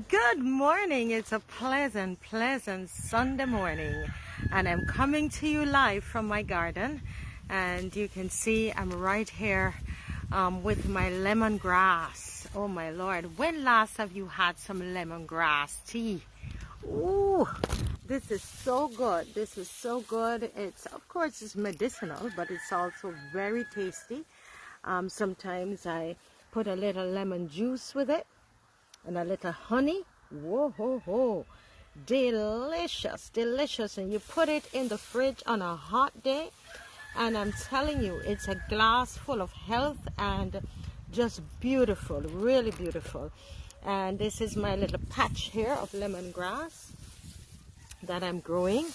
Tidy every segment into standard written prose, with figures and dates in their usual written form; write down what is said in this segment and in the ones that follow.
Good morning. It's a pleasant, pleasant Sunday morning, and I'm coming to you live from my garden. And you can see I'm right here with my lemongrass. Oh my Lord, when last have you had some lemongrass tea? Ooh, this is so good. This is so good. It's, of course, it's medicinal, but it's also very tasty. Sometimes I put a little lemon juice with it and a little honey. Whoa, ho, ho. Delicious, delicious. And you put it in the fridge on a hot day, and I'm telling you, it's a glass full of health and just beautiful, really beautiful. And this is my little patch here of lemongrass that I'm growing.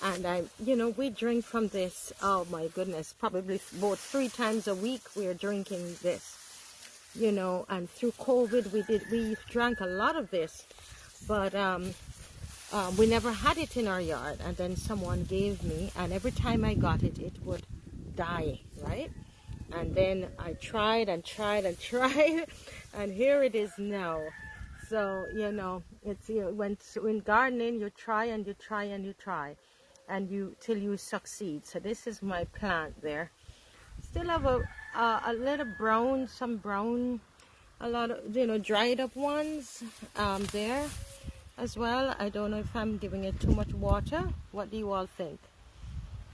And we drink from this, oh my goodness, probably about 3 times a week we're drinking this. And through COVID we drank a lot of this, but we never had it in our yard, and then someone gave me, and every time I got it, it would die, right? And then I tried and tried and tried, and here it is now. So it's when gardening, you try and you try and you try, and till you succeed. So this is my plant there. Still have a little brown, some brown, a lot of dried up ones there as well. I don't know if I'm giving it too much water. What do you all think?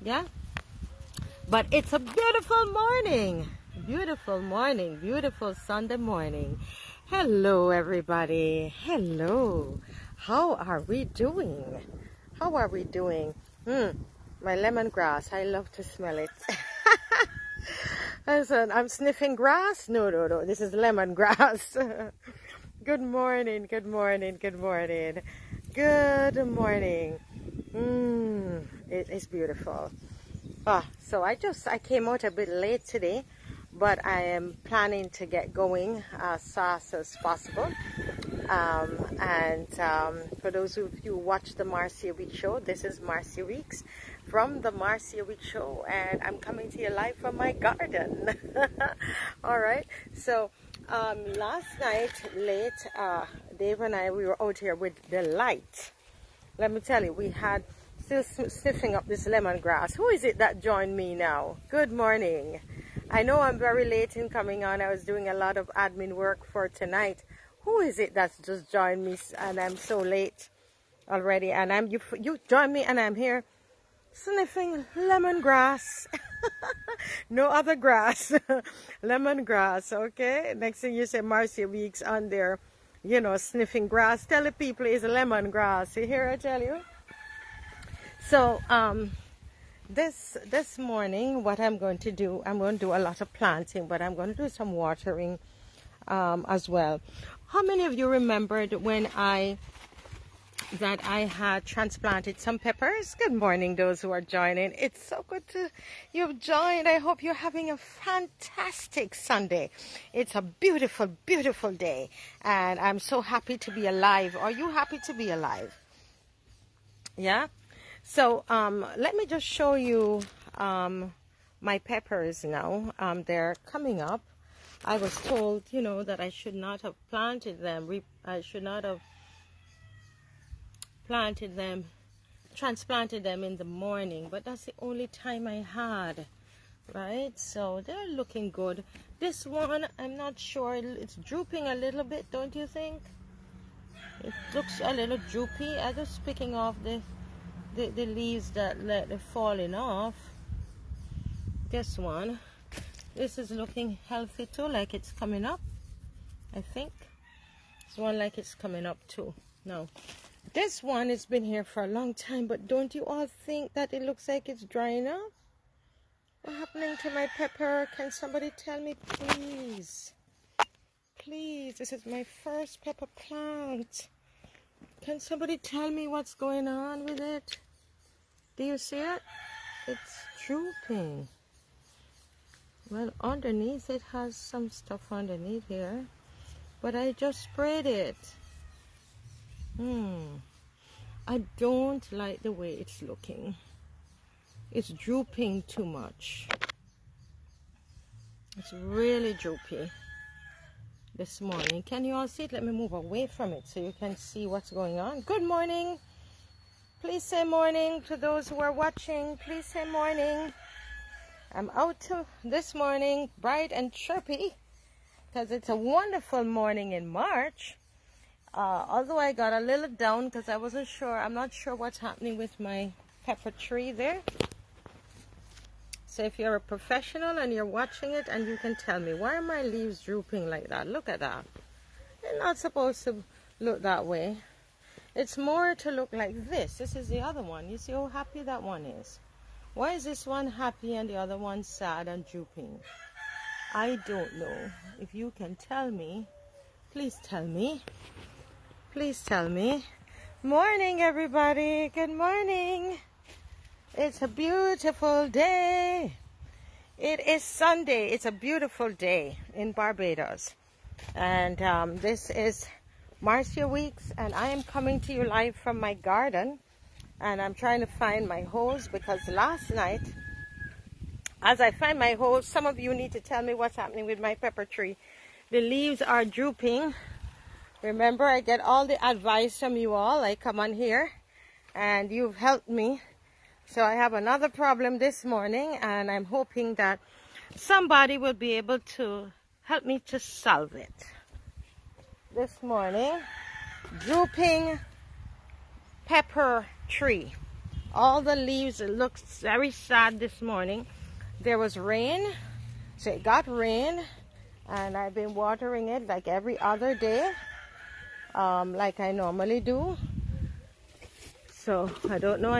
Yeah, but it's a beautiful morning, beautiful Sunday morning. Hello everybody. Hello. How are we doing? My lemongrass, I love to smell it. I'm sniffing grass. No. This is lemongrass. Good morning. Good morning. It is beautiful. So I came out a bit late today, but I am planning to get going as fast as possible. For those of you who watch the Marcia Week Show, this is Marcia Weeks from the Marcia Week Show, and I'm coming to you live from my garden. All right. So last night late, Dave and I, we were out here with Delight. Let me tell you, we had still sniffing up this lemongrass. Who is it that joined me now? Good morning. I know I'm very late in coming on. I was doing a lot of admin work for tonight. Who is it that's just joined me, and I'm so late already? And you joined me, and I'm here sniffing lemongrass. No other grass. Lemongrass, okay? Next thing you say, Marcia Weeks on there, sniffing grass. Tell the people it's lemongrass. You hear I tell you? So, this morning, what I'm going to do, I'm going to do a lot of planting, but I'm going to do some watering as well. How many of you remembered when I had transplanted some peppers? Good morning, those who are joining. It's so good you've joined. I hope you're having a fantastic Sunday. It's a beautiful, beautiful day, and I'm so happy to be alive. Are you happy to be alive? Yeah. So let me just show you my peppers now. They're coming up. I was told, that I should not have planted them. I should not have transplanted them in the morning, but that's the only time I had, right? So they're looking good. This one, I'm not sure. It's drooping a little bit, don't you think? It looks a little droopy. I'm just picking off the leaves that they're falling off. This one, this is looking healthy too, like it's coming up. I think this one like it's coming up too. No, this one has been here for a long time, but don't you all think that it looks like it's drying up? What's happening to my pepper? Can somebody tell me, please? Please, this is my first pepper plant. Can somebody tell me what's going on with it? Do you see it? It's drooping. Well, underneath it has some stuff underneath here, but I just sprayed it. I don't like the way it's looking. It's drooping too much. It's really droopy. this morning. Can you all see it? Let me move away from it so you can see what's going on. Good morning. Please say morning to those who are watching. Please say morning. I'm out this morning bright and chirpy because it's a wonderful morning in March. Although I got a little down because I wasn't sure. I'm not sure what's happening with my pepper tree there. So if you're a professional and you're watching it and you can tell me, why are my leaves drooping like that? Look at that. They're not supposed to look that way. It's more to look like this. This is the other one. You see how happy that one is? Why is this one happy and the other one sad and drooping? I don't know. If you can tell me, please tell me. Please tell me. Morning, everybody. Good morning. It's a beautiful day. It is Sunday. It's a beautiful day in Barbados. And this is Marcia Weeks, and I am coming to you live from my garden. And I'm trying to find my hose because last night, as I find my hose, some of you need to tell me what's happening with my pepper tree. The leaves are drooping. Remember, I get all the advice from you all. I come on here and you've helped me. So I have another problem this morning, and I'm hoping that somebody will be able to help me to solve it. This morning, drooping pepper tree. All the leaves, it looks very sad this morning. There was rain, so it got rain, and I've been watering it like every other day, like I normally do. So I don't know,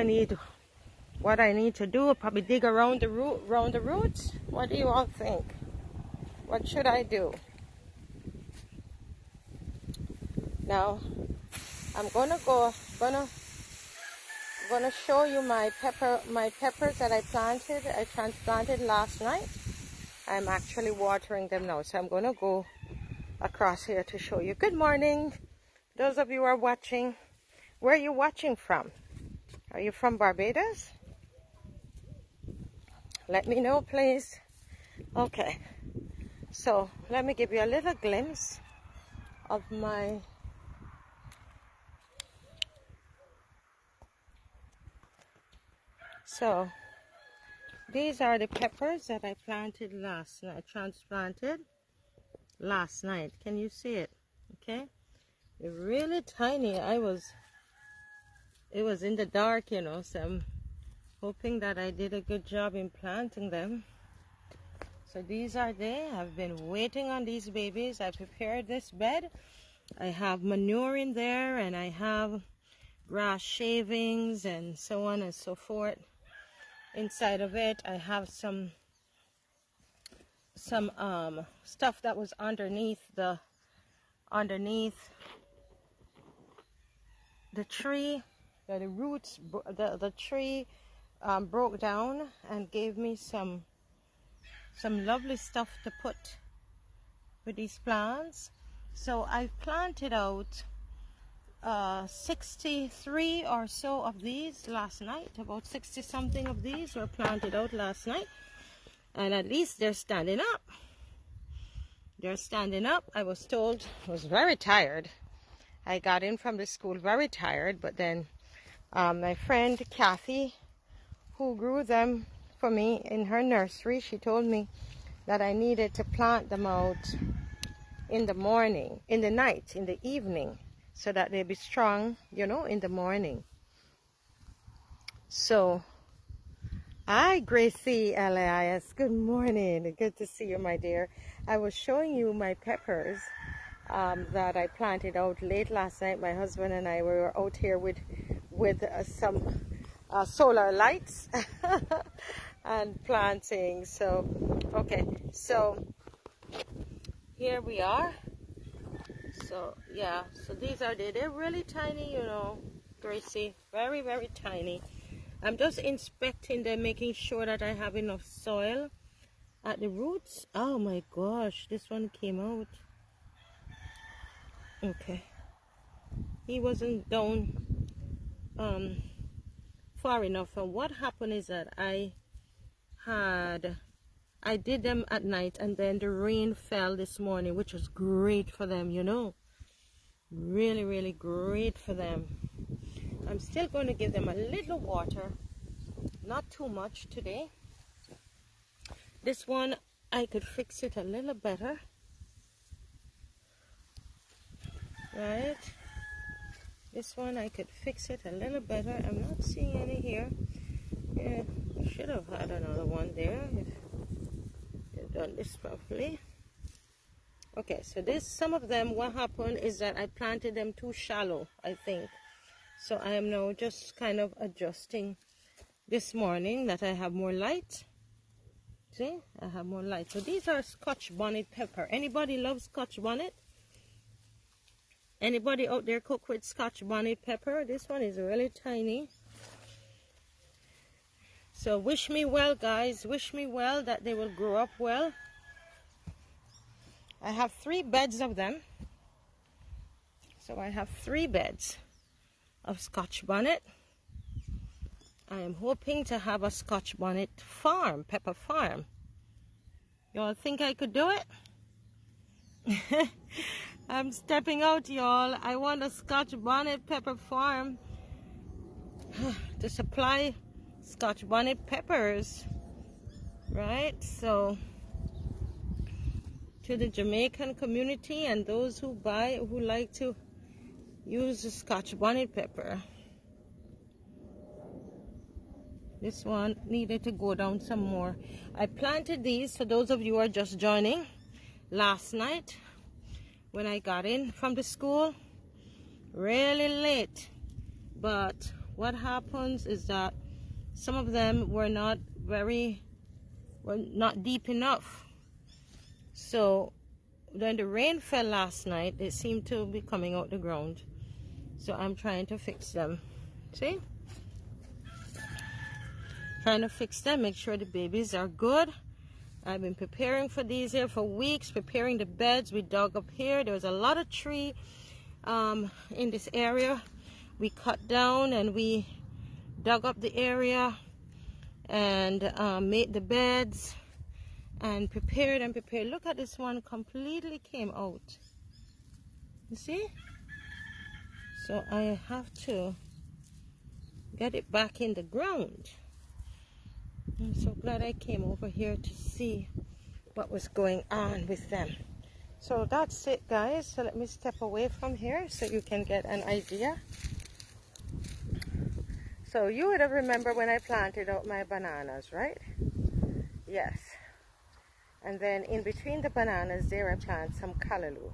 what I need to do. I'll probably dig around the roots. What do you all think? What should I do? Now, I'm gonna show you my peppers that I planted. I transplanted last night. I'm actually watering them now, so I'm gonna go across here to show you. Good morning, those of you who are watching. Where are you watching from? Are you from Barbados? Let me know, please. Okay, so let me give you a little glimpse of my So these are the peppers that I planted last night, transplanted last night. Can you see it? Okay, they're really tiny. It was in the dark, you know, so I'm hoping that I did a good job in planting them. So these are they. I've been waiting on these babies. I prepared this bed. I have manure in there, and I have grass shavings and so on and so forth. Inside of it, I have some stuff that was underneath the tree. The roots, the tree broke down and gave me some lovely stuff to put with these plants. So I planted out 63 or so of these last night. About 60 something of these were planted out last night, and at least they're standing up. They're standing up. I was told, I was very tired. I got in from the school very tired, but then my friend Kathy, who grew them for me in her nursery, she told me that I needed to plant them out in the morning, in the night, in the evening, so that they'll be strong, you know, in the morning. So, hi Gracie Elias, good morning. Good to see you, my dear. I was showing you my peppers that I planted out late last night. My husband and I were out here with some solar lights and planting. So, okay, so here we are. So yeah, so these are they're really tiny, you know, Gracie, very, very tiny. I'm just inspecting them, making sure that I have enough soil at the roots. Oh my gosh, this one came out. Okay, he wasn't down far enough. And what happened is that I I did them at night, and then the rain fell this morning, which was great for them, you know. Really, really great for them. I'm still going to give them a little water, not too much today. This one, I could fix it a little better. Right? This one, I could fix it a little better. I'm not seeing any here. Yeah, I should have had another one there if you've done this properly. Okay, so this, some of them, what happened is that I planted them too shallow, I think. So I am now just kind of adjusting this morning that I have more light. See, I have more light. So these are Scotch bonnet pepper. Anybody loves Scotch bonnet? Anybody out there cook with Scotch bonnet pepper? This one is really tiny. So wish me well, guys. Wish me well that they will grow up well. I have 3 beds of them. So I have 3 beds of Scotch bonnet. I am hoping to have a Scotch bonnet farm, pepper farm. Y'all think I could do it? I'm stepping out, y'all. I want a Scotch bonnet pepper farm to supply Scotch bonnet peppers, right? So to the Jamaican community and those who like to use the Scotch bonnet pepper. This one needed to go down some more. I planted these, for those of you who are just joining, last night when I got in from the school, really late. But what happens is that some of them were not deep enough. So when the rain fell last night, they seem to be coming out the ground. So I'm trying to fix them. See? Trying to fix them, make sure the babies are good. I've been preparing for these here for weeks, preparing the beds. We dug up here. There was a lot of tree in this area. We cut down and we dug up the area and made the beds and prepared and prepared. Look at this one, completely came out. You see? So I have to get it back in the ground. I'm so glad I came over here to see what was going on with them. So that's it, guys. So let me step away from here so you can get an idea. So you would have remembered when I planted out my bananas, right? Yes. And then in between the bananas there I plant some callaloo.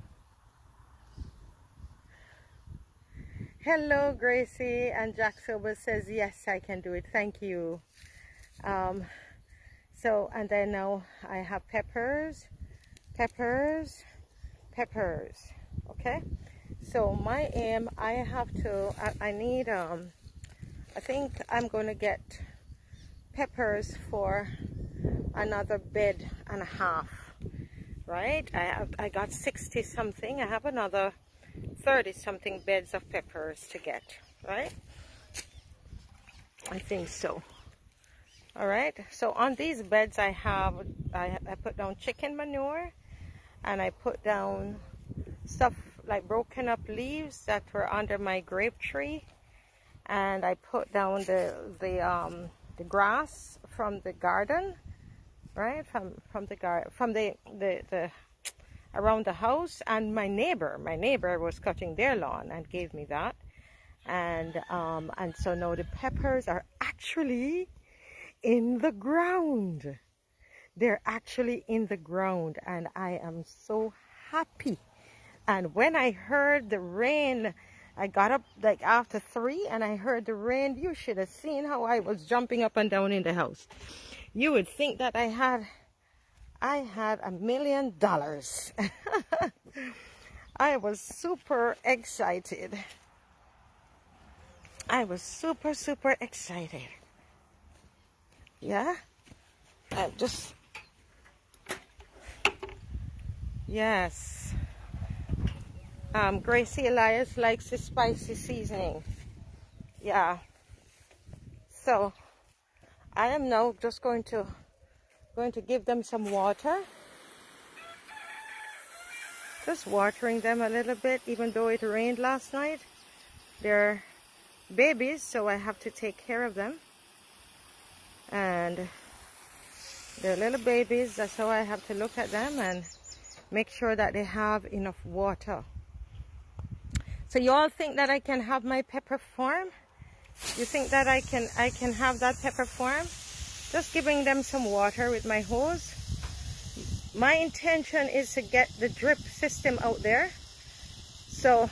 Hello, Gracie. And Jack Silver says, yes, I can do it. Thank you. So, and then now I have peppers, okay? So my aim, I need, I think I'm going to get peppers for another bed and a half, right? I got 60 something. I have another 30 something beds of peppers to get, right? I think so. All right, so on these beds I put down chicken manure, and I put down stuff like broken up leaves that were under my grape tree, and I put down the grass from the garden, right, from the around the house. And my neighbor was cutting their lawn and gave me that, and so now the peppers are actually in the ground. They're actually in the ground, and I am so happy. And when I heard the rain, I got up like after 3 and I heard the rain. You should have seen how I was jumping up and down in the house. You would think that I had $1 million. I was super excited. I was super excited. Yeah, yes. Gracie Elias likes the spicy seasoning. Yeah. So I am now just going to Going to give them some water. Just watering them a little bit, even though it rained last night. They're babies, so I have to take care of them. And they're little babies, that's how I have to look at them and make sure that they have enough water. So you all think that I can have my pepper farm? You think that I can have that pepper farm? Just giving them some water with my hose. My intention is to get the drip system out there. So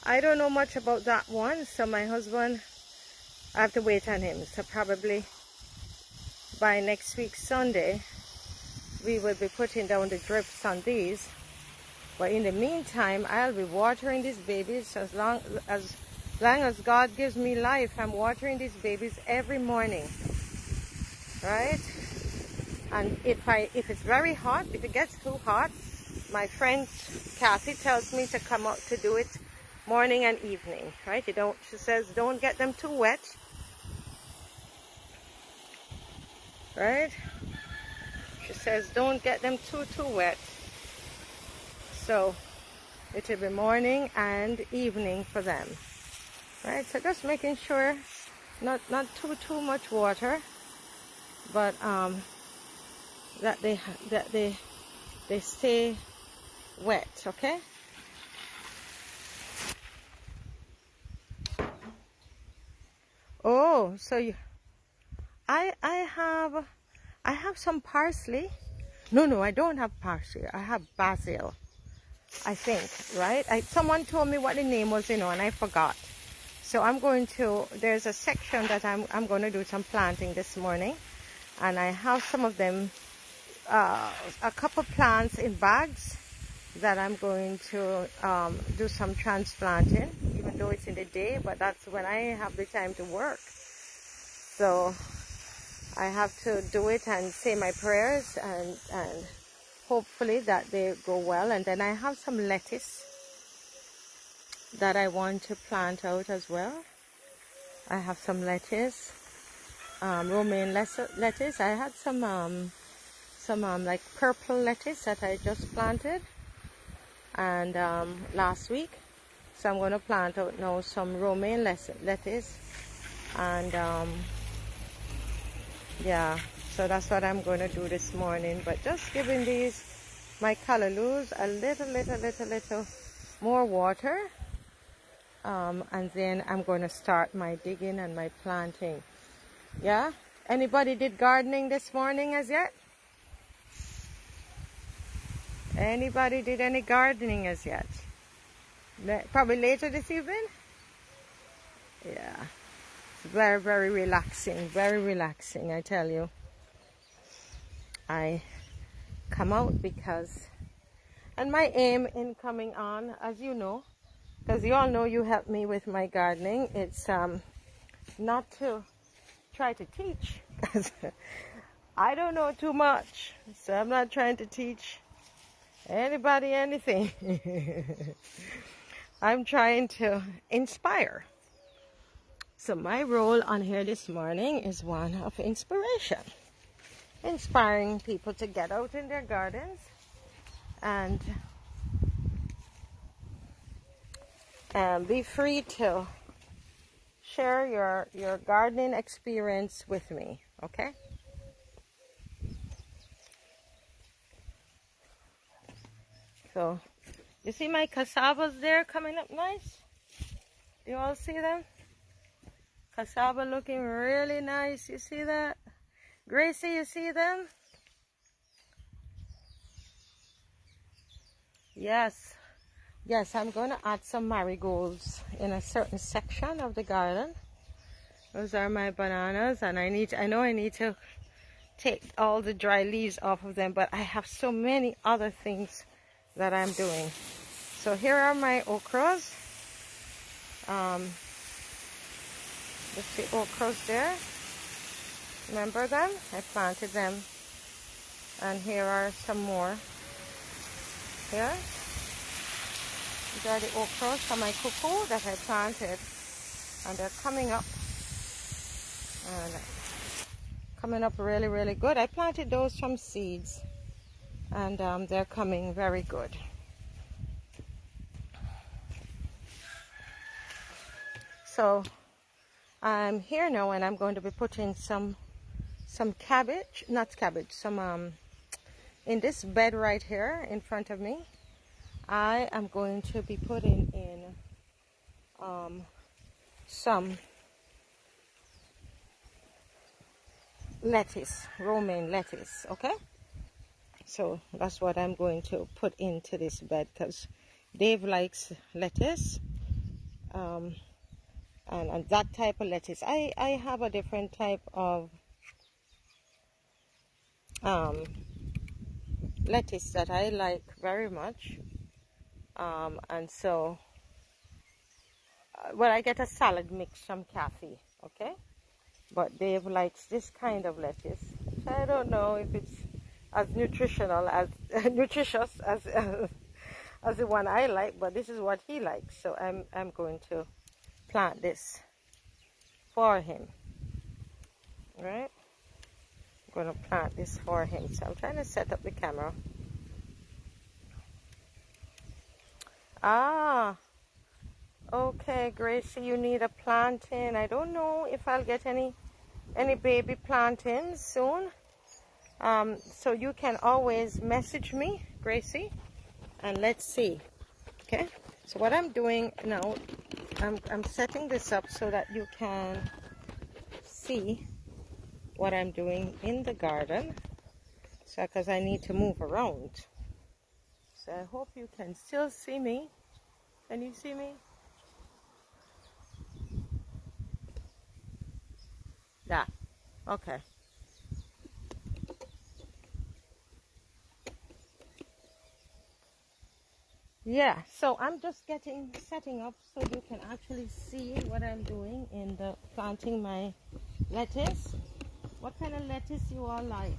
I don't know much about that one. So my husband, I have to wait on him. So probably by next week Sunday, we will be putting down the drips on these. But in the meantime, I'll be watering these babies as long as God gives me life. I'm watering these babies every morning, right? And if it's very hot, if it gets too hot, my friend Kathy tells me to come out to do it morning and evening, right? She says don't get them too wet, right? She says don't get them too wet. So it will be morning and evening for them, right? So just making sure not too much water, but that they stay wet, okay? Oh, so I have some parsley. No, I don't have parsley. I have basil, I think, right? Someone told me what the name was, and I forgot. So there's a section that I'm going to do some planting this morning, and I have some of them, a couple plants in bags that I'm going to do some transplanting, even though it's in the day, but that's when I have the time to work. So I have to do it and say my prayers and hopefully that they go well. And then I have some lettuce that I want to plant out as well. I have some lettuce, romaine lettuce. I had some like purple lettuce that I just planted and last week. So I'm going to plant out now some romaine lettuce and yeah, so that's what I'm going to do this morning. But just giving these my callalus a little more water, and then I'm going to start my digging and my planting. Yeah, anybody did gardening this morning as yet? Anybody did any gardening as yet? Probably later this evening. Yeah, it's very relaxing, I tell you. I come out because, and my aim in coming on, as you know, because you all know you help me with my gardening, it's not to try to teach, because I don't know too much, so I'm not trying to teach anybody anything. I'm trying to inspire. So my role on here this morning is one of inspiration. Inspiring people to get out in their gardens and be free to share your gardening experience with me, okay? So, you see my cassavas there coming up nice? You all see them? Cassava looking really nice. You see that? Gracie, you see them? Yes. Yes, I'm going to add some marigolds in a certain section of the garden. Those are my bananas, and I know I need to take all the dry leaves off of them, but I have so many other things that I'm doing. So here are my okras. Just the okras there. Remember them? I planted them. And here are some more. Here. These are the okras from my cuckoo that I planted. And they're coming up. And coming up really, really good. I planted those from seeds, and they're coming very good. So I'm here now, and I'm going to be putting some cabbage, not cabbage, some in this bed right here in front of me. I am going to be putting in some lettuce, romaine lettuce, okay? So that's what I'm going to put into this bed, because Dave likes lettuce, and that type of lettuce. I have a different type of lettuce that I like very much, and so well, I get a salad mix from Kathy, okay? But Dave likes this kind of lettuce. I don't know if it's as nutritional as nutritious as the one I like, but this is what he likes. So I'm going to plant this for him. All right? I'm going to plant this for him. So I'm trying to set up the camera. Ah, okay, Gracie, you need a planting. I don't know if I'll get any baby plantings soon. So you can always message me, Gracie, and let's see. Okay, so what I'm doing now, I'm setting this up so that you can see what I'm doing in the garden. So because I need to move around. So I hope you can still see me. Can you see me? Yeah. Okay. Yeah, so I'm just setting up so you can actually see what I'm doing in the planting my lettuce. What kind of lettuce you all like?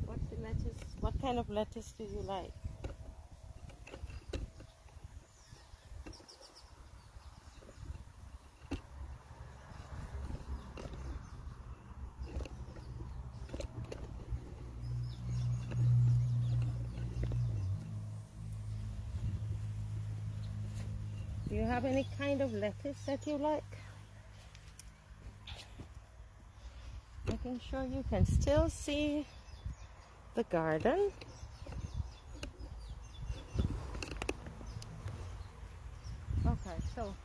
What's the lettuce? What kind of lettuce do you like? Do you have any kind of lettuce that you like? Making sure you can still see the garden. Okay, so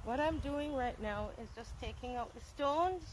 what I'm doing right now is just taking out the stones.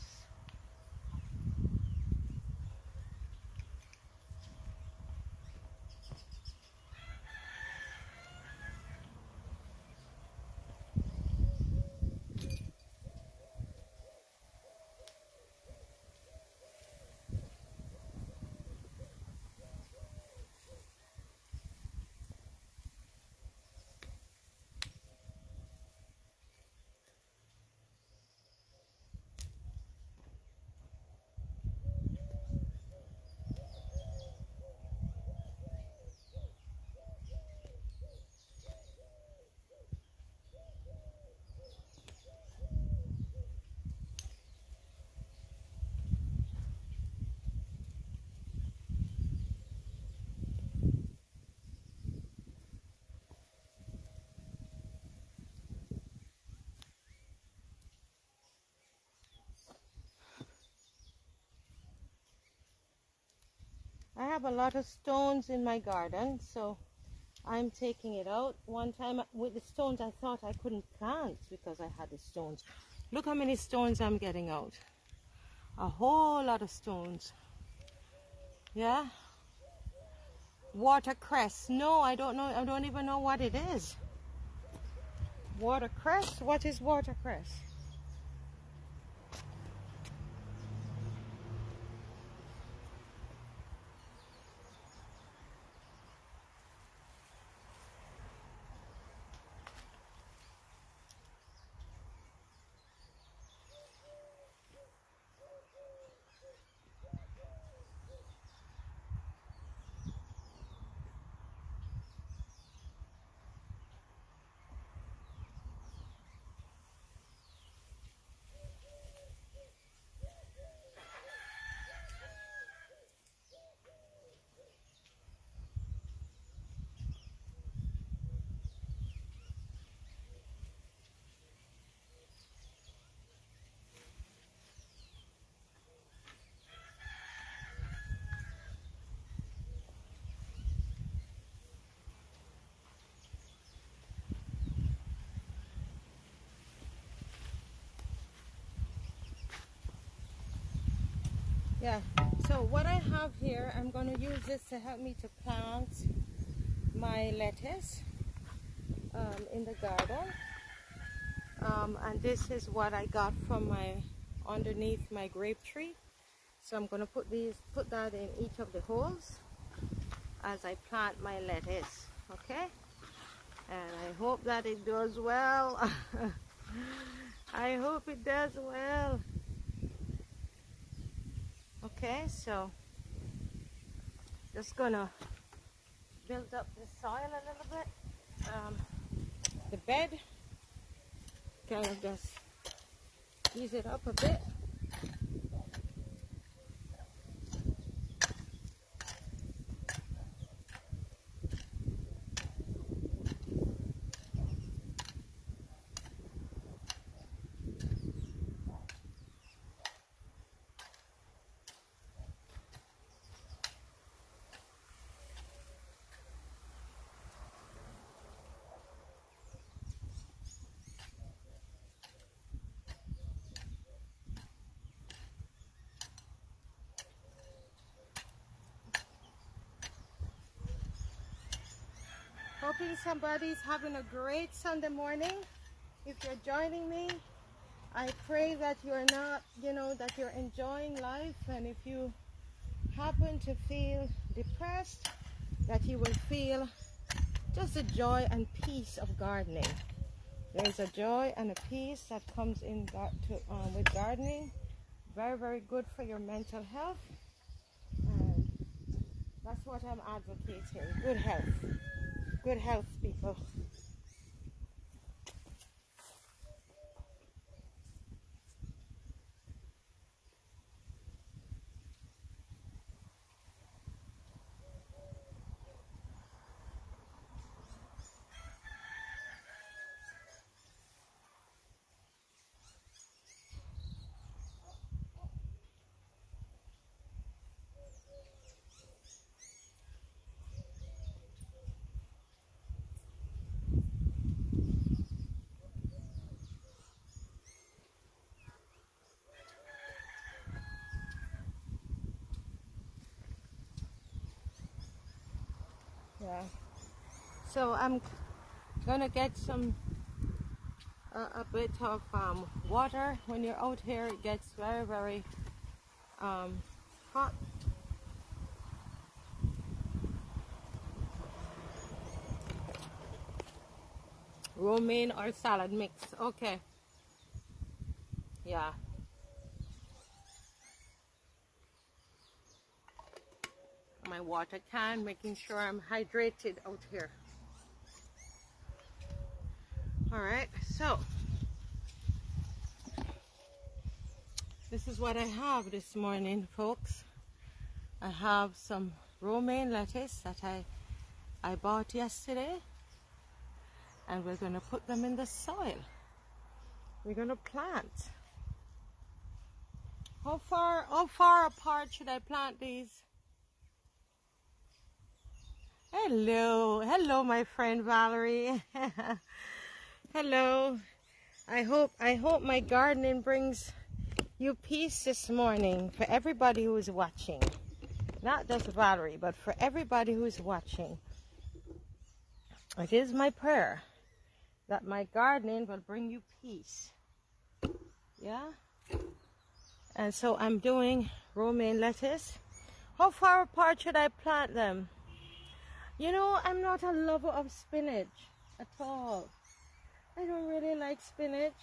I have a lot of stones in my garden, so I'm taking it out. One time with the stones, I thought I couldn't plant because I had the stones. Look how many stones I'm getting out. A whole lot of stones. Yeah? Watercress. No, I don't know. I don't even know what it is. Watercress? What is watercress? Yeah, so what I have here, I'm going to use this to help me to plant my lettuce in the garden. And this is what I got from my underneath my grape tree. So I'm going to put that in each of the holes as I plant my lettuce. Okay, and I hope that it does well. I hope it does well. Okay, so just gonna build up the soil a little bit. The bed, kind of just ease it up a bit. Hoping somebody's having a great Sunday morning. If you're joining me, I pray that you're not, that you're enjoying life. And if you happen to feel depressed, that you will feel just the joy and peace of gardening. There's a joy and a peace that comes in with gardening. Very, very good for your mental health. And that's what I'm advocating. Good health. Good health, people. Yeah. So I'm gonna get a bit of water. When you're out here, it gets very, very hot. Romaine or salad mix. Okay. Yeah. My water can, making sure I'm hydrated out here. All right, so this is what I have this morning, folks. I have some romaine lettuce that I bought yesterday, and we're going to put them in the soil. We're going to plant. How far apart should I plant these? Hello, my friend Valerie. Hello. I hope my gardening brings you peace this morning for everybody who is watching. Not just Valerie, but for everybody who is watching. It is my prayer that my gardening will bring you peace. Yeah? And so I'm doing romaine lettuce. How far apart should I plant them? I'm not a lover of spinach at all. I don't really like spinach.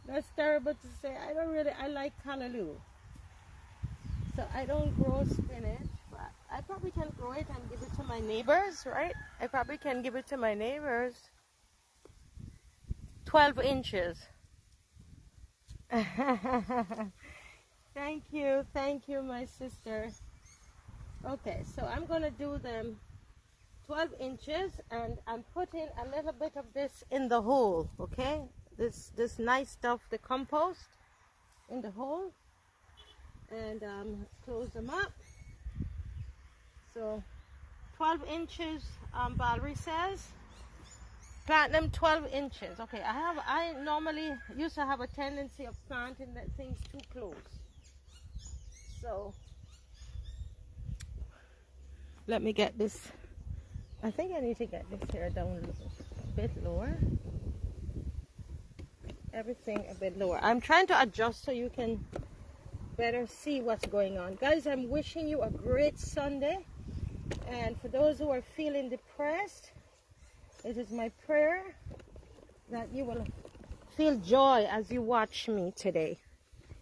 That's terrible to say. I like callaloo. So I don't grow spinach, but I probably can grow it and give it to my neighbors, right? I probably can give it to my neighbors. 12 inches. Thank you, my sister. Okay, so I'm gonna do them 12 inches, and I'm putting a little bit of this in the hole, okay? This nice stuff, the compost, in the hole, and close them up. So 12 inches, Valerie says. Plant them 12 inches. Okay, I normally used to have a tendency of planting that things too close. So let me get this. I think I need to get this here down a bit lower. Everything a bit lower. I'm trying to adjust so you can better see what's going on. Guys, I'm wishing you a great Sunday. And for those who are feeling depressed, it is my prayer that you will feel joy as you watch me today.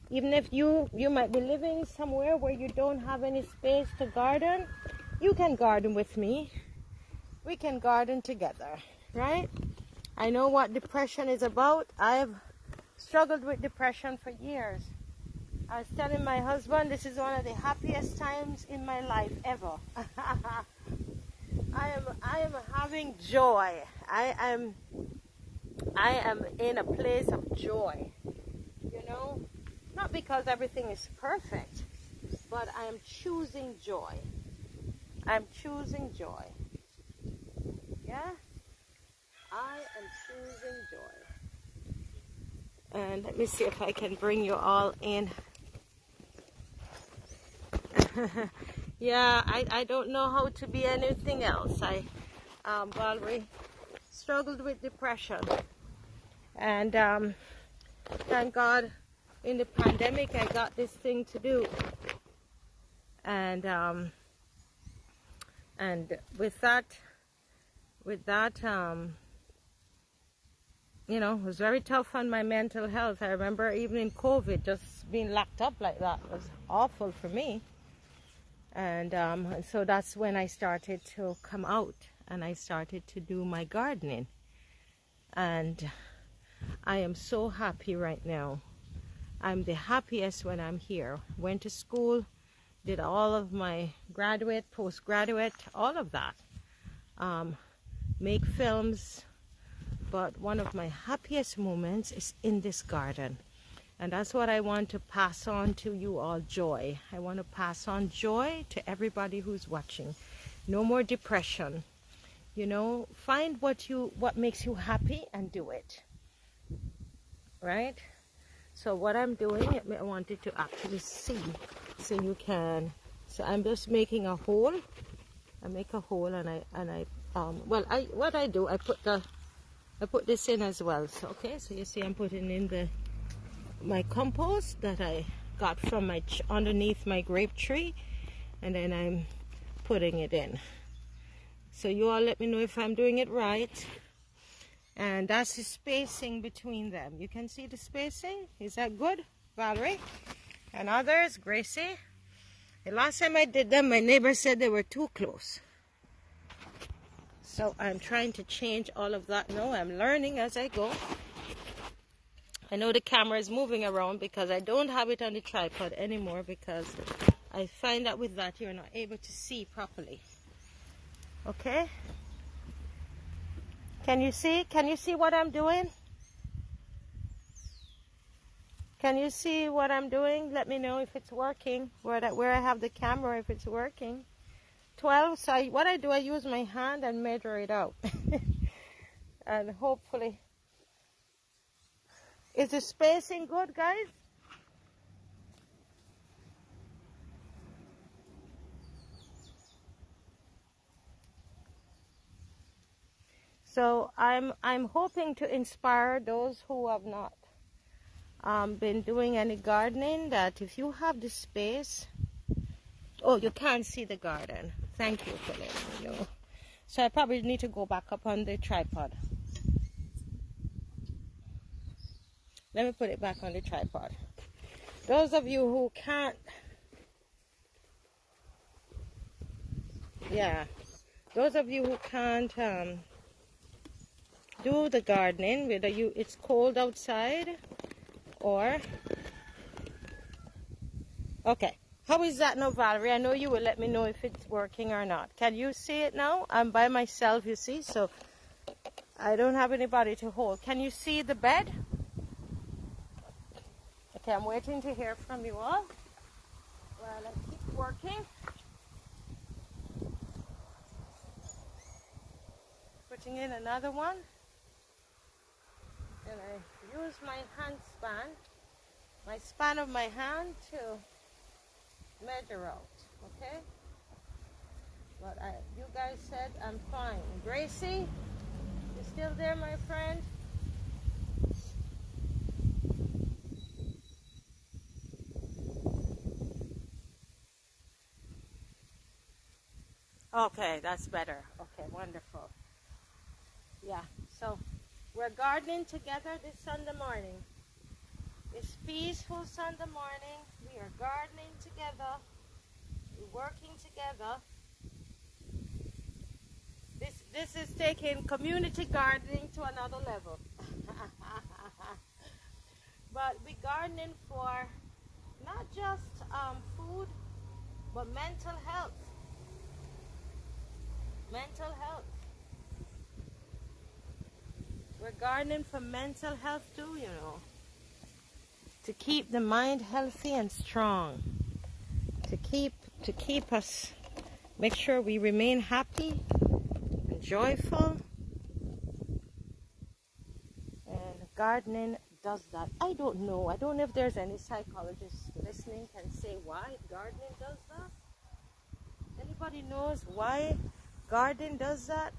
Even if you might be living somewhere where you don't have any space to garden, you can garden with me. We can garden together, right? I know what depression is about. I've struggled with depression for years. I was telling my husband this is one of the happiest times in my life ever. I am having joy. I am in a place of joy. You know, not because everything is perfect, but I am choosing joy. I'm choosing joy. Yeah? I am choosing joy. And let me see if I can bring you all in. Yeah, I don't know how to be anything else. Valerie, struggled with depression. And thank God in the pandemic I got this thing to do. And with that, you know, it was very tough on my mental health. I remember even in COVID, just being locked up like that was awful for me. And so that's when I started to come out and I started to do my gardening. And I am so happy right now. I'm the happiest when I'm here. Went to school, did all of my graduate, postgraduate, all of that. Make films. But one of my happiest moments is in this garden. And that's what I want to pass on to you all, joy. I want to pass on joy to everybody who's watching. No more depression. You know, find what makes you happy and do it. Right? So what I'm doing, I wanted to actually see so you can. So I'm just making a hole. I make a hole and what I do, I put this in as well. So okay, so you see I'm putting in my compost that I got from underneath my grape tree, and then I'm putting it in. So you all let me know if I'm doing it right. And that's the spacing between them. You can see the spacing. Is that good, Valerie? And others, Gracie. The last time I did them, my neighbor said they were too close. So I'm trying to change all of that now. I'm learning as I go. I know the camera is moving around because I don't have it on the tripod anymore, because I find that with that you're not able to see properly. Okay? Can you see? Can you see what I'm doing? Can you see what I'm doing? Let me know if it's working, where I have the camera, if it's working. 12, so what I do, I use my hand and measure it out. And hopefully, is the spacing good, guys? So I'm hoping to inspire those who have not been doing any gardening, that if you have the space. Oh, you can't see the garden. Thank you for letting me know. So I probably need to go back up on the tripod. Let me put it back on the tripod. Those of you who can't, those of you who can't do the gardening, whether it's cold outside or, okay. How is that now, Valerie? I know you will let me know if it's working or not. Can you see it now? I'm by myself, you see, so I don't have anybody to hold. Can you see the bed? Okay, I'm waiting to hear from you all while I keep working. Putting in another one. And I use my hand span, my span of my hand to measure out, okay? But you guys said I'm fine. Gracie, you still there, my friend? Okay, that's better. Okay, wonderful. Yeah, so we're gardening together this Sunday morning. It's peaceful Sunday morning. We are gardening together. We're working together. This is taking community gardening to another level. But we're gardening for not just food, but mental health. Mental health. We're gardening for mental health too, you know. To keep the mind healthy and strong. To keep us, make sure we remain happy and joyful. And gardening does that. I don't know. I don't know if there's any psychologists listening can say why gardening does that. Anybody knows why gardening does that?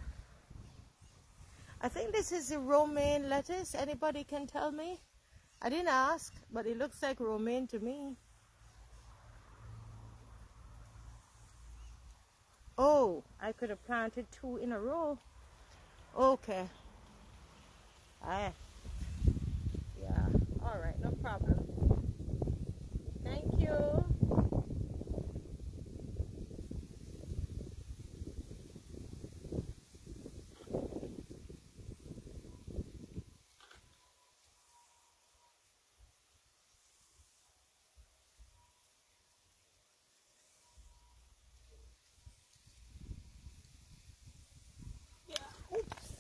I think this is a romaine lettuce. Anybody can tell me? I didn't ask, but it looks like romaine to me. Oh, I could have planted 2 in a row. Okay. Yeah. All right, no problem. Thank you. Yeah. Oops.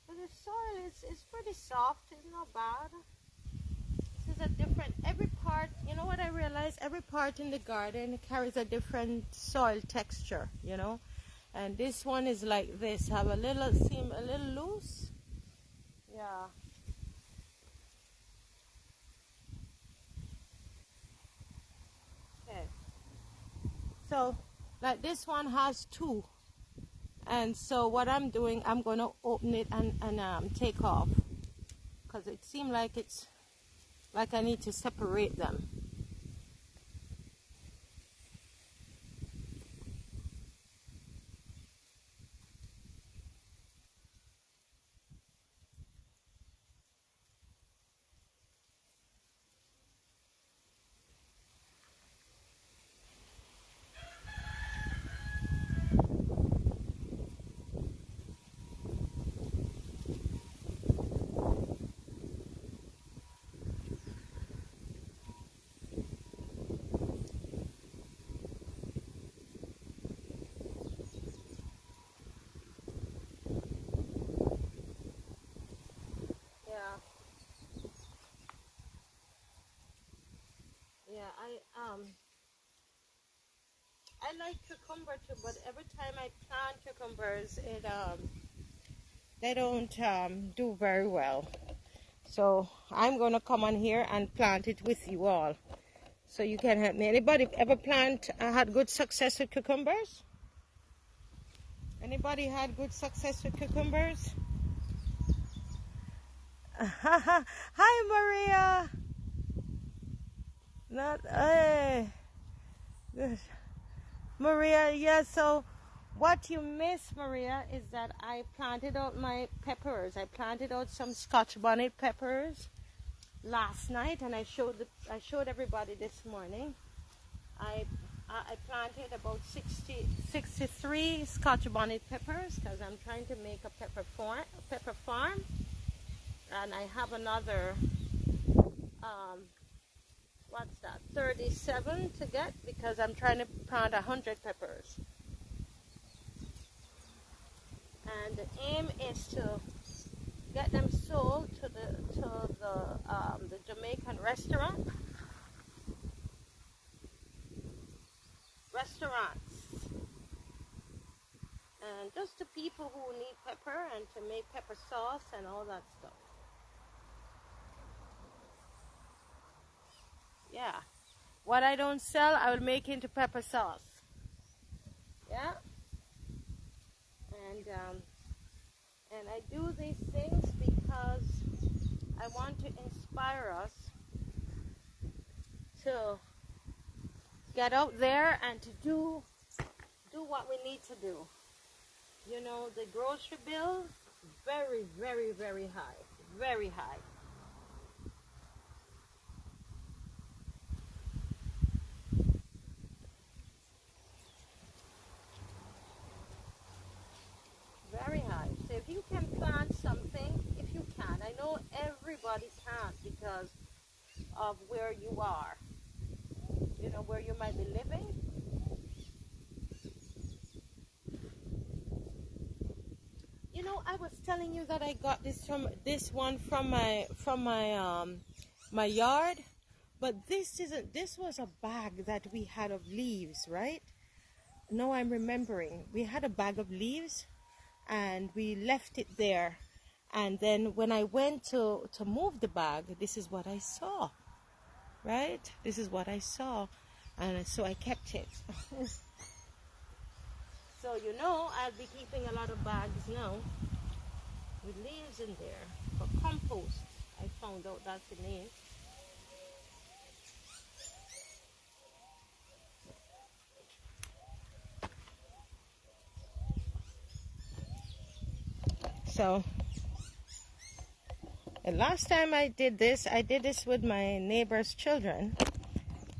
But the soil is pretty soft. It's not bad. This is a different, every part, you know what I realized? Every part in the garden carries a different soil texture, you know? And this one is like this, have a little, seem a little loose. Yeah. Okay. So, like this one has 2. And so what I'm doing, I'm going to open it and take off. Because it seemed like it's, like I need to separate them. Yeah. Yeah, I like cucumber too, but every time I plant cucumbers, they don't do very well. So I'm gonna come on here and plant it with you all, so you can help me. Anybody ever had good success with cucumbers? Anybody had good success with cucumbers? Hi, Maria. Not hey. Good. Maria, yeah, so what you missed, Maria, is that I planted out my peppers. I planted out some Scotch bonnet peppers last night, and I showed everybody this morning. I planted about 63 Scotch bonnet peppers because I'm trying to make a pepper farm, and I have another what's that, 37 to get because I'm trying to plant 100 peppers. And the aim is to get them sold to the Jamaican restaurants, and just the people who need pepper and to make pepper sauce and all that stuff. Yeah. What I don't sell, I will make into pepper sauce. Yeah. And I do these things because I want to inspire us to get out there and to do what we need to do. You know, the grocery bill, very, very, very high. Very high. Very high. So if you can plant something, if you can, I know everybody can't because of where you are, you know, where you might be living. You know, I was telling you that I got this one from my yard, but this was a bag that we had of leaves, right? No, I'm remembering. We had a bag of leaves and we left it there. And then when I went to move the bag, this is what I saw, right? This is what I saw. And so I kept it. So, you know, I'll be keeping a lot of bags now with leaves in there for compost. I found out that's the name. So the last time I did this with my neighbor's children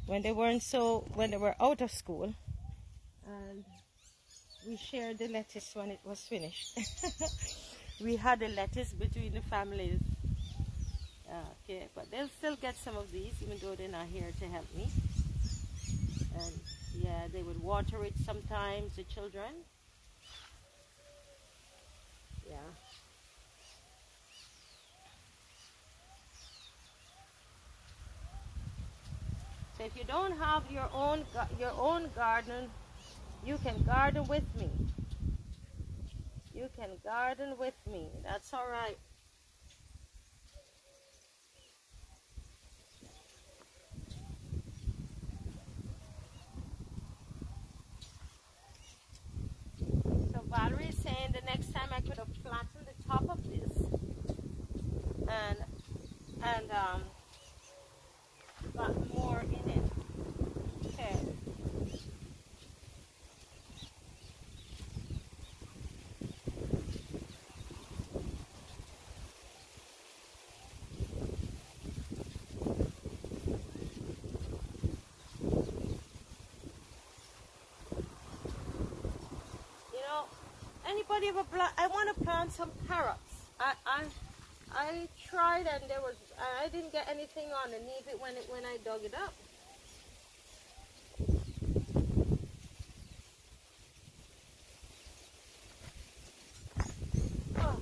when they were out of school, and we shared the lettuce when it was finished. We had the lettuce between the families. Okay, but they'll still get some of these even though they're not here to help me. And yeah, they would water it sometimes, the children. Yeah. So if you don't have your own garden, you can garden with me. You can garden with me. That's all right. So Valerie is saying the next time I could have flattened the top of this and got more in it. Okay. You know, anybody ever I want to plant some carrots. I tried and I didn't get anything underneath it when I dug it up. Oh.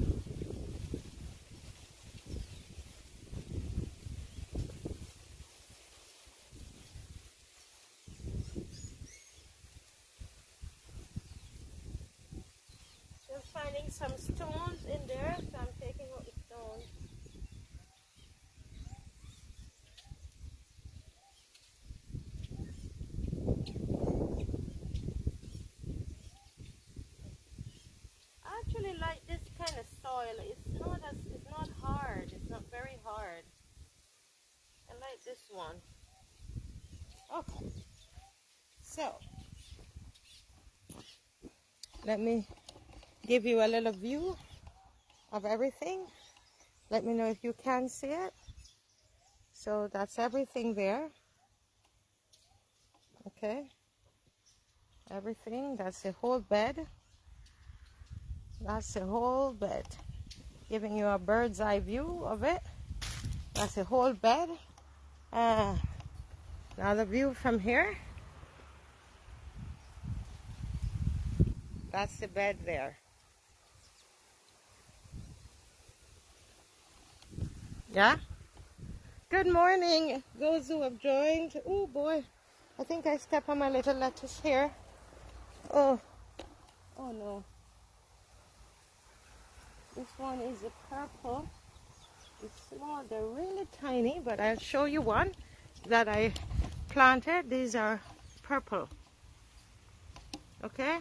Just finding some stones in there, so I'm taking out the stones. I actually like this kind of soil. It's not hard. It's not very hard. I like this one. Okay. So let me give you a little view of everything. Let me know if you can see it. So that's everything there. Okay. Everything. That's the whole bed. That's the whole bed. Giving you a bird's eye view of it. That's the whole bed. Now the view from here. That's the bed there. Yeah? Good morning, those who have joined. Oh boy, I think I stepped on my little lettuce here. Oh no. This one is a purple. It's small, they're really tiny, but I'll show you one. that I planted, these are purple. Okay?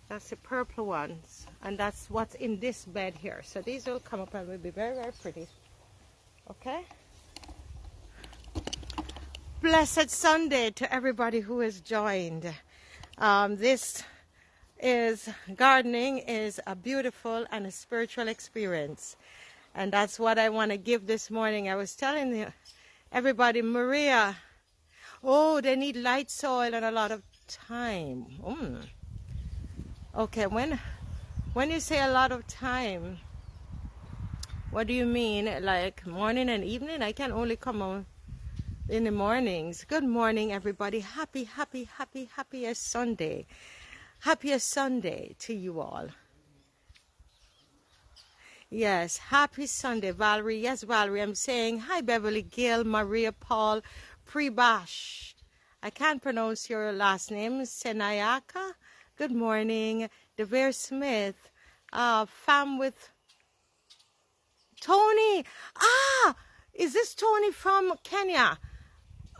That's the purple ones. And that's what's in this bed here. So these will come up and will be very, very pretty. Okay? Blessed Sunday to everybody who has joined. This is gardening is a beautiful and a spiritual experience. And that's what I want to give this morning. I was telling everybody, Maria, oh, they need light soil and a lot of time. Okay, when you say a lot of time, what do you mean? Like morning and evening? I can only come on in the mornings. Good morning, everybody. Happiest Sunday. Happiest Sunday to you all. Yes, happy Sunday, Valerie. Yes, Valerie, I'm saying hi, Beverly, Gill, Maria, Paul, Prebash. I can't pronounce your last name. Senayaka. Good morning. Devere Smith. Fam with Tony. Ah, is this Tony from Kenya?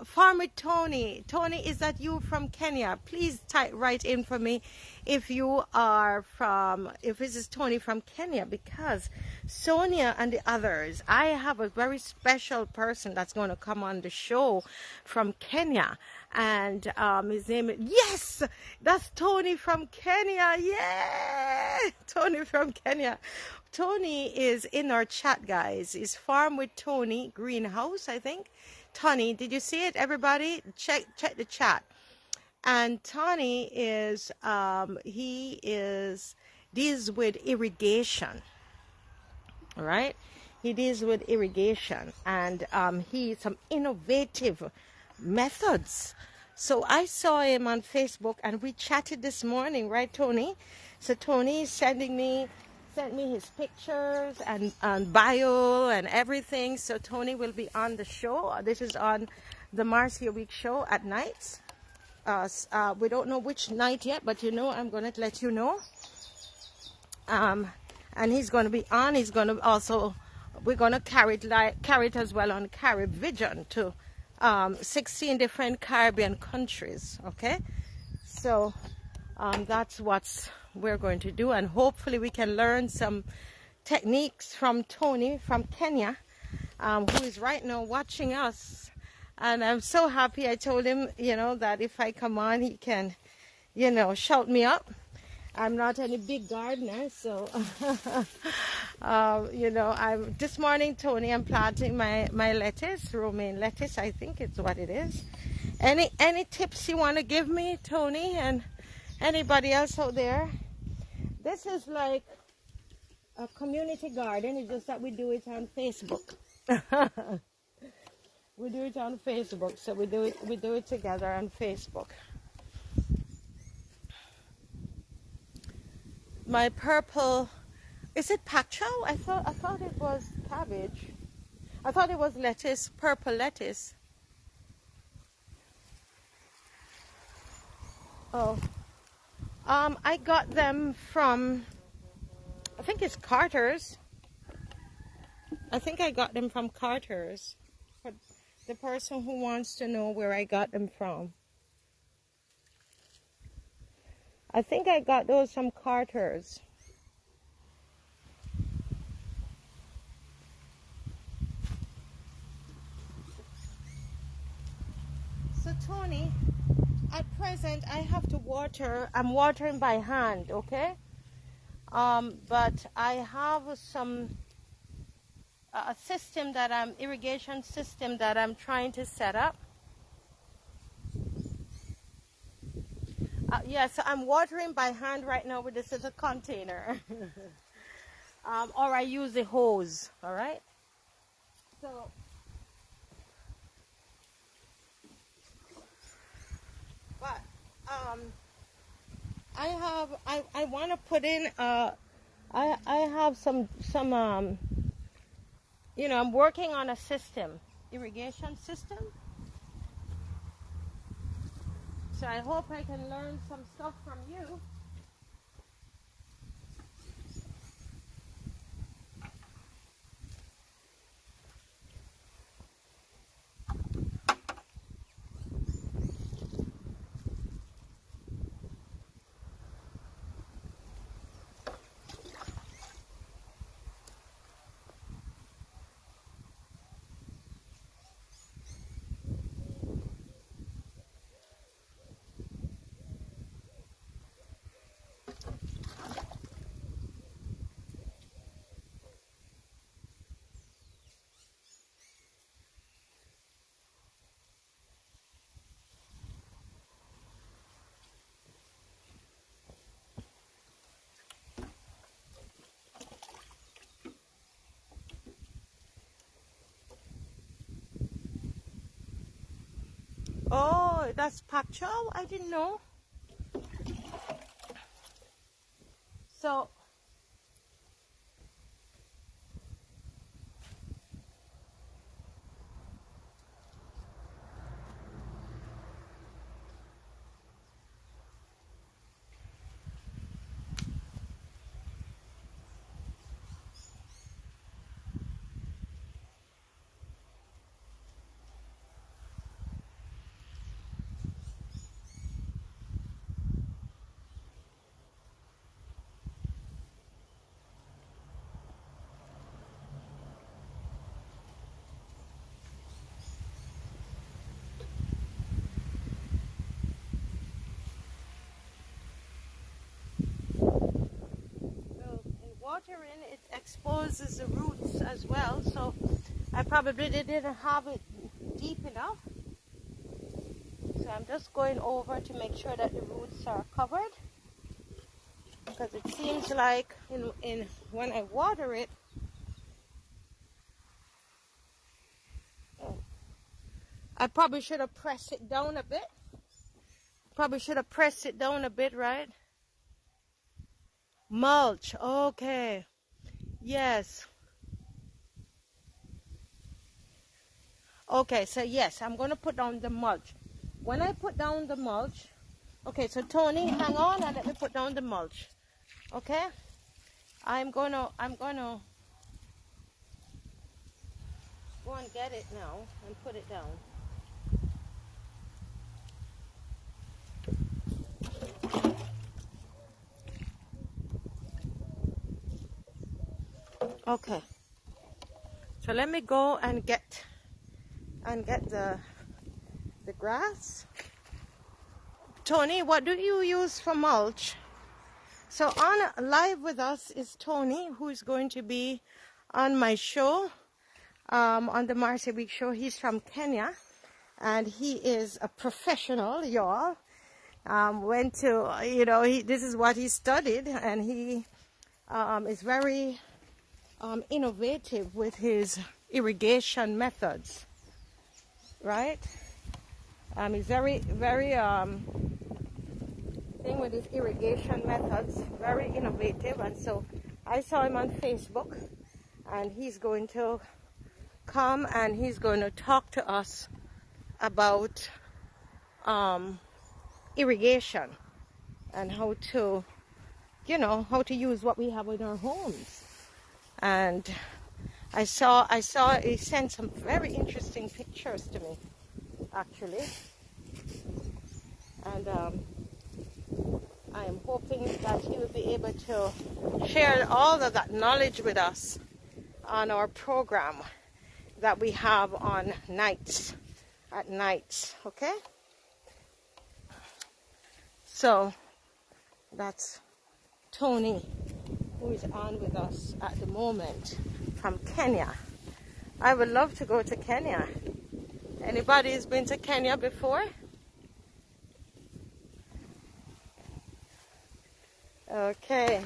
Farmer Tony. Tony, is that you from Kenya? Please write in for me if you are from, if this is Tony from Kenya, because Sonia and the others, I have a very special person that's going to come on the show from Kenya. And his name is, yes, that's Tony from Kenya. Yeah, Tony from Kenya. Tony is in our chat, guys. It's Farm with Tony Greenhouse, I think. Tony, did you see it, everybody? Check the chat. And Tony is deals with irrigation. All right, he deals with irrigation, and he some innovative methods. So I saw him on Facebook, and we chatted this morning, right, Tony? So Tony sent me his pictures and bio and everything. So Tony will be on the show. This is on the Marcia Week show at nights. We don't know which night yet, but I'm going to let you know. And he's going to be on. He's going to also, we're going to carry it as well on Carib Vision to 16 different Caribbean countries. Okay, so that's what we're going to do, and hopefully we can learn some techniques from Tony from Kenya, who is right now watching us. And I'm so happy. I told him, that if I come on, he can, shout me up. I'm not any big gardener, so, this morning, Tony, I'm planting my lettuce, romaine lettuce, I think it's what it is. Any tips you want to give me, Tony, and anybody else out there? This is like a community garden. It's just that we do it on Facebook. We do it on Facebook, so we do it together on Facebook. My purple, is it pak chow? I thought it was cabbage. I thought it was lettuce, purple lettuce. Oh, I got them from, I think it's Carter's. I think I got them from Carter's. For the person who wants to know where I got them from. I think I got those from Carter's. So Tony, at present I have to water. I'm watering by hand, okay? But I have a system irrigation system that I'm trying to set up. So I'm watering by hand right now with this little container. Or I use a hose, all right? So, but I want to put in, I have some I'm working on a system, irrigation system. So I hope I can learn some stuff from you. that's pak chow. I didn't know. So watering it exposes the roots as well, so I probably didn't have it deep enough. So I'm just going over to make sure that the roots are covered, because it seems like in when I water it, I probably should have pressed it down a bit. Probably should have pressed it down a bit, right? Mulch, okay. Yes. Okay, so yes, I'm going to put down the mulch. When I put down the mulch, okay, so Tony, hang on and let me put down the mulch. Okay? I'm gonna go and get it now and put it down. Okay. So let me go and get the grass. Tony, what do you use for mulch? So on live with us is Tony, who is going to be on my show, on the Marcy Week show. He's from Kenya, and he is a professional, y'all. Went to, this is what he studied, and he is very innovative with his irrigation methods, right? He's very thing with his irrigation methods, very innovative. And so I saw him on Facebook, and he's going to come and he's going to talk to us about irrigation and how to use what we have in our homes. And I saw he sent some very interesting pictures to me, actually, and I am hoping that he will be able to share all of that knowledge with us on our program that we have on at night, okay? So that's Tony, who is on with us at the moment from Kenya. I would love to go to Kenya. Anybody has been to Kenya before? Okay.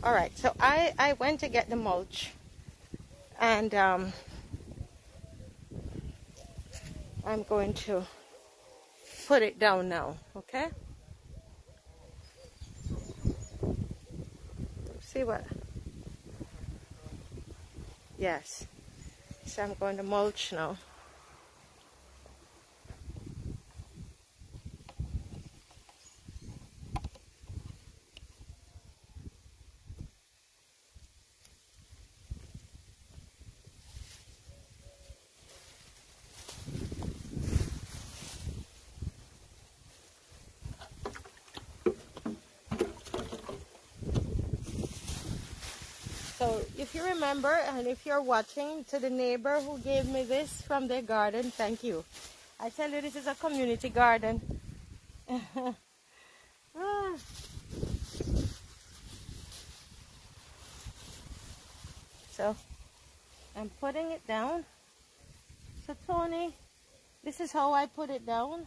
All right, so I went to get the mulch, and I'm going to put it down now, okay? See what? Yes. So I'm going to mulch now. So if you remember, and if you're watching, to the neighbor who gave me this from their garden, thank you. I tell you, this is a community garden. So I'm putting it down. So Tony, this is how I put it down.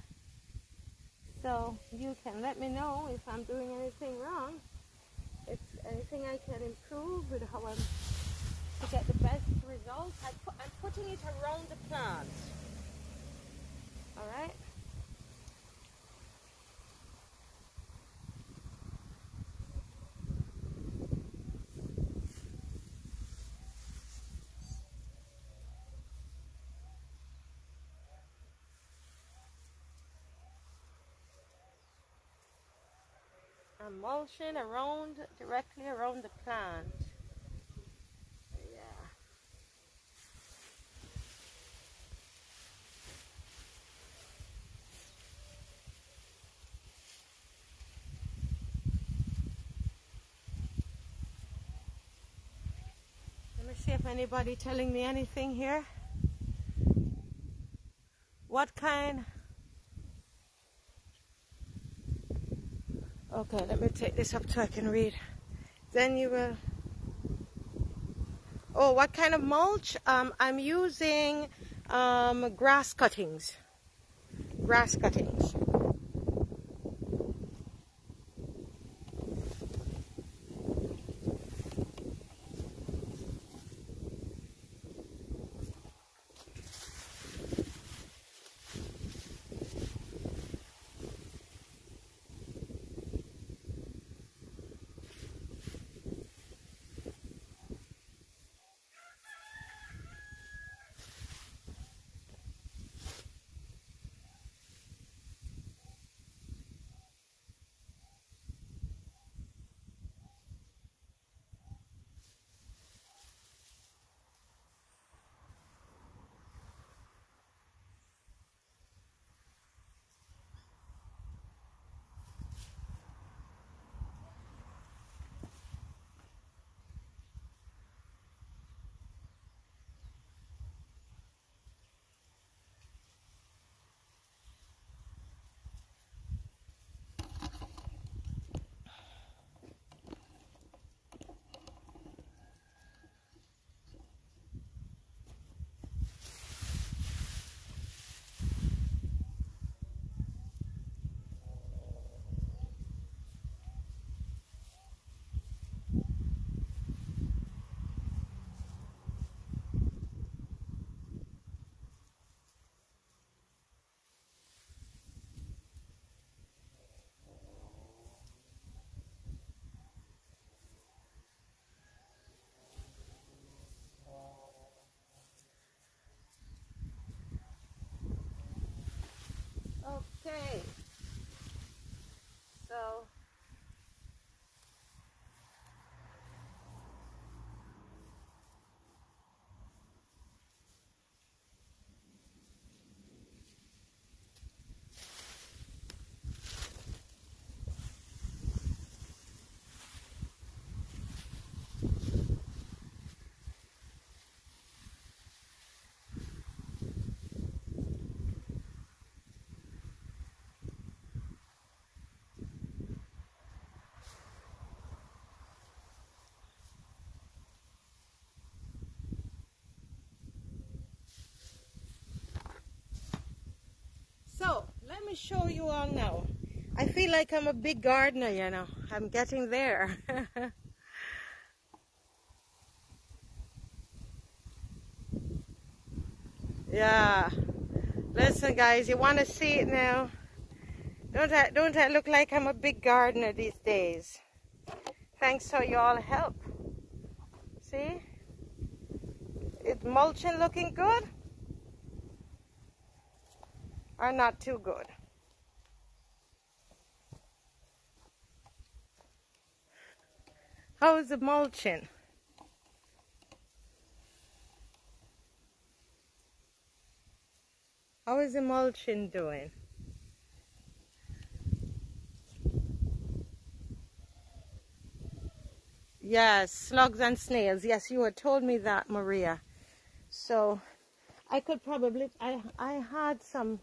So you can let me know if I'm doing anything wrong. If anything I can improve with how I'm to get the best results. I'm putting it around the plants. All right. I'm mulching around, directly around the plant. Yeah. Let me see if anybody telling me anything here. What kind? Okay, let me take this up so I can read. Then you will. Oh, what kind of mulch? I'm using grass cuttings. Grass cuttings. Okay. So let me show you all now. I feel like I'm a big gardener, you know. I'm getting there. Yeah. Listen, guys, you want to see it now? Don't I look like I'm a big gardener these days? Thanks for y'all help. See? Is mulching looking good? Or not too good? How is the mulching? How is the mulching doing? Yes, slugs and snails. Yes, you had told me that, Maria. So I could probably, I had some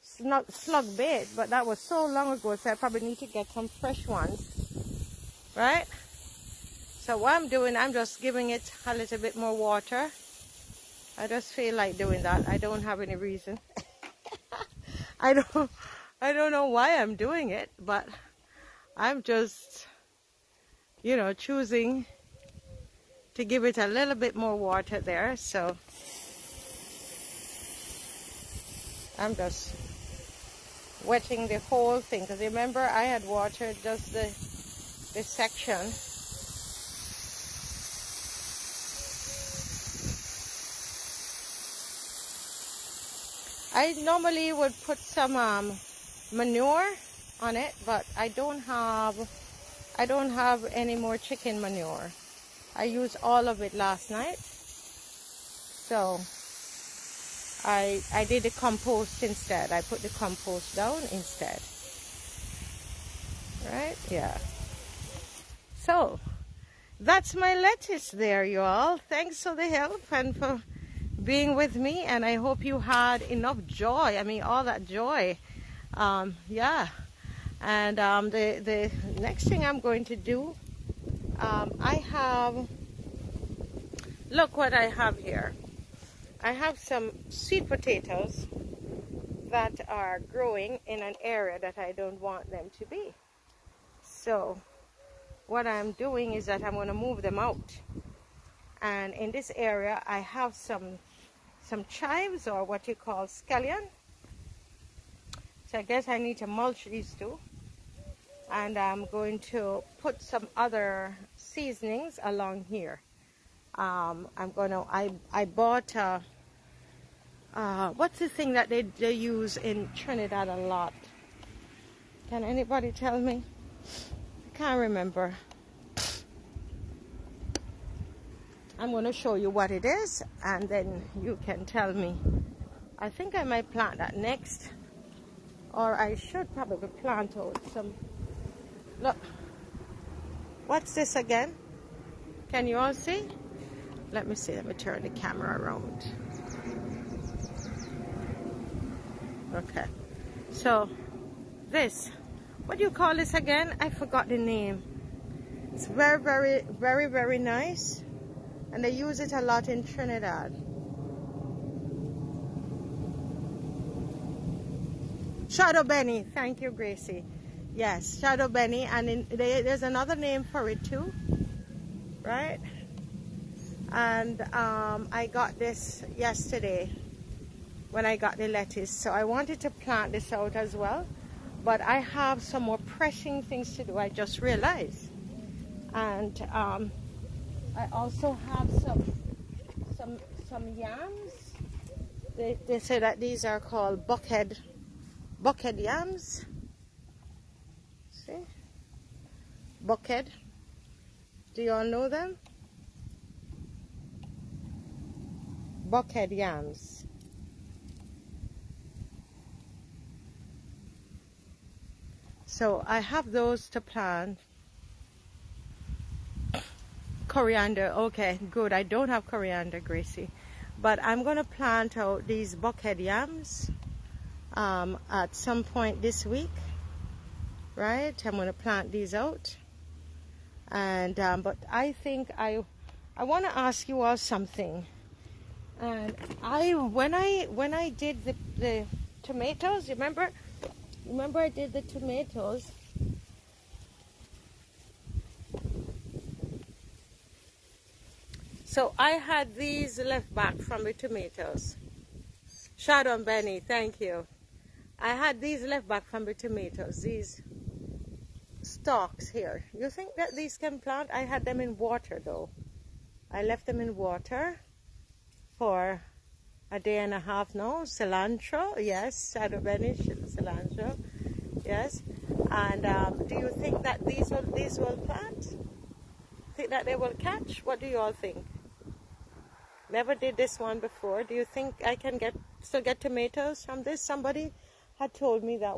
slug bait, but that was so long ago, so I probably need to get some fresh ones, right? So what I'm doing, I'm just giving it a little bit more water. I just feel like doing that. I don't have any reason. I don't, I don't know why I'm doing it, but I'm just, you know, choosing to give it a little bit more water there. So I'm just wetting the whole thing, because remember I had watered just this section. I normally would put some manure on it, but I don't have any more chicken manure. I used all of it last night, so I did the compost instead. I put the compost down instead. Right? Yeah. So that's my lettuce there, you all. Thanks for the help and for being with me, and I hope you had enough joy. I mean, all that joy. Yeah. And the next thing I'm going to do, look what I have here. I have some sweet potatoes that are growing in an area that I don't want them to be. So what I'm doing is that I'm going to move them out. And in this area, I have some chives, or what you call scallion. So I guess I need to mulch these two. And I'm going to put some other seasonings along here. I bought what's the thing that they use in Trinidad a lot? Can anybody tell me? I can't remember. I'm going to show you what it is, and then you can tell me. I think I might plant that next, or I should probably plant out some. Look, what's this again? Can you all see? Let me see. Let me turn the camera around. Okay. So this, what do you call this again? I forgot the name. It's very, very, very, very nice. And they use it a lot in Trinidad. Shadow Benny. Thank you, Gracie. Yes, Shadow Benny. And there's another name for it too. Right? And I got this yesterday when I got the lettuce. So I wanted to plant this out as well. But I have some more pressing things to do, I just realized. And I also have some yams. They say that these are called buckhead yams. See? Buckhead. Do you all know them? Buckhead yams. So I have those to plant. Coriander, okay, good. I don't have coriander, Gracie, but I'm going to plant out these buckhead yams at some point this week, right? I'm going to plant these out, and but I think I want to ask you all something. And when I did the tomatoes, remember I did the tomatoes. So I had these left back from the tomatoes. Shadow and Benny, thank you. I had these left back from the tomatoes, these stalks here. You think that these can plant? I had them in water though. I left them in water for a day and a half now. Cilantro, yes, Shadow Benny, cilantro, yes. And do you think that these will plant? Think that they will catch? What do you all think? Never did this one before. Do you think I can still get tomatoes from this? Somebody had told me that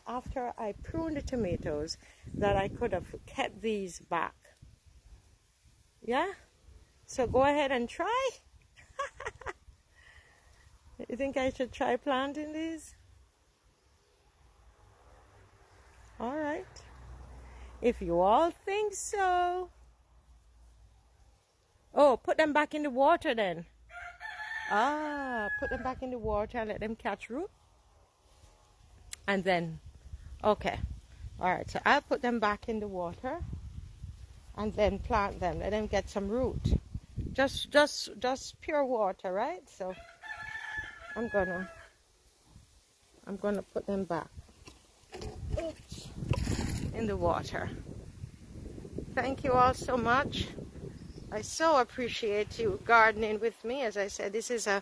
after I pruned the tomatoes, that I could have kept these back. Yeah? So go ahead and try. You think I should try planting these? All right. If you all think so. Oh, put them back in the water then. Put them back in the water and let them catch root. And then, okay. All right, so I'll put them back in the water and then plant them. Let them get some root. Just pure water, right? So I'm gonna I'm going to put them back. Oops. In the water. Thank you all so much. I so appreciate you gardening with me. As I said, this is a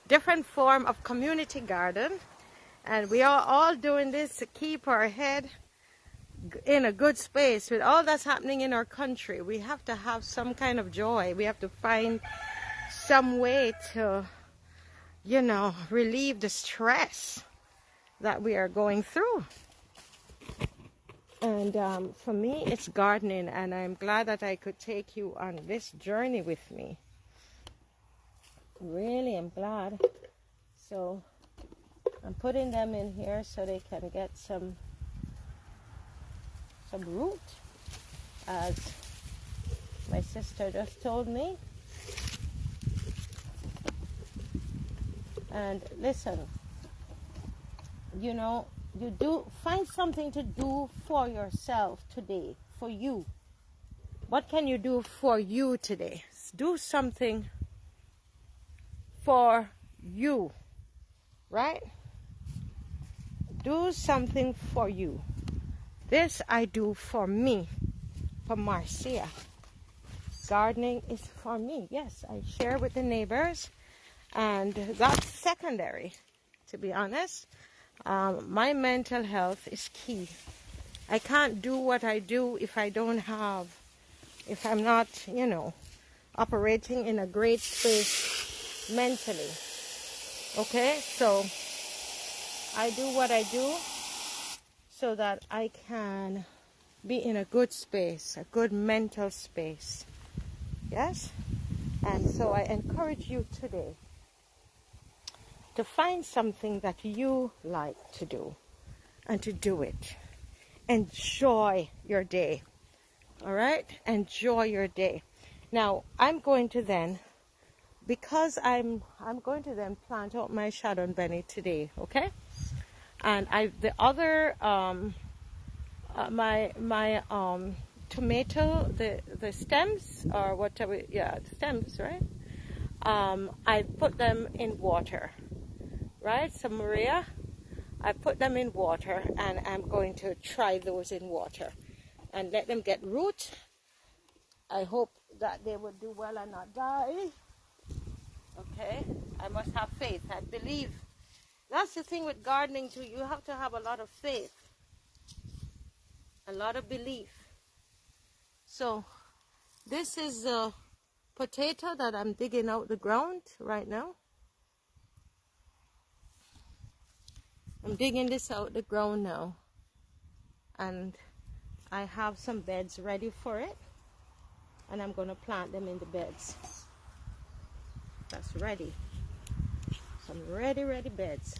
different form of community garden, and we are all doing this to keep our head in a good space. With all that's happening in our country, we have to have some kind of joy. We have to find some way to, you know, relieve the stress that we are going through. And for me, it's gardening, and I'm glad that I could take you on this journey with me. Really, I'm glad. So I'm putting them in here so they can get some root, as my sister just told me. And listen, you know, you do find something to do for yourself today, for you. What can you do for you today? Do something for you, right? Do something for you. This I do for me, for Marcia. Gardening is for me. Yes, I share with the neighbors, and that's secondary, to be honest. My mental health is key. I can't do what I do if I'm not, you know, operating in a great space mentally. Okay, so I do what I do so that I can be in a good space, a good mental space. Yes? And so I encourage you today to find something that you like to do and to do it. Enjoy your day. All right? Enjoy your day. Now, I'm going to then, because I'm going to then plant out my shadow benny today, okay? And the other my tomato, the stems, or whatever, yeah, the stems, right? I put them in water, right? So Maria, I put them in water, and I'm going to try those in water and let them get root. I hope that they will do well and not die. Okay, I must have faith. I believe. That's the thing with gardening too. You have to have a lot of faith, a lot of belief. So this is a potato that I'm digging out the ground right now. I'm digging this out the ground now, and I have some beds ready for it, and I'm going to plant them in the beds. That's ready. Some ready beds.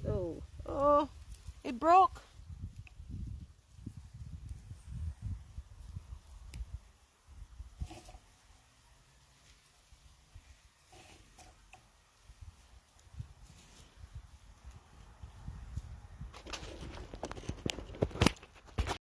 Oh, it broke.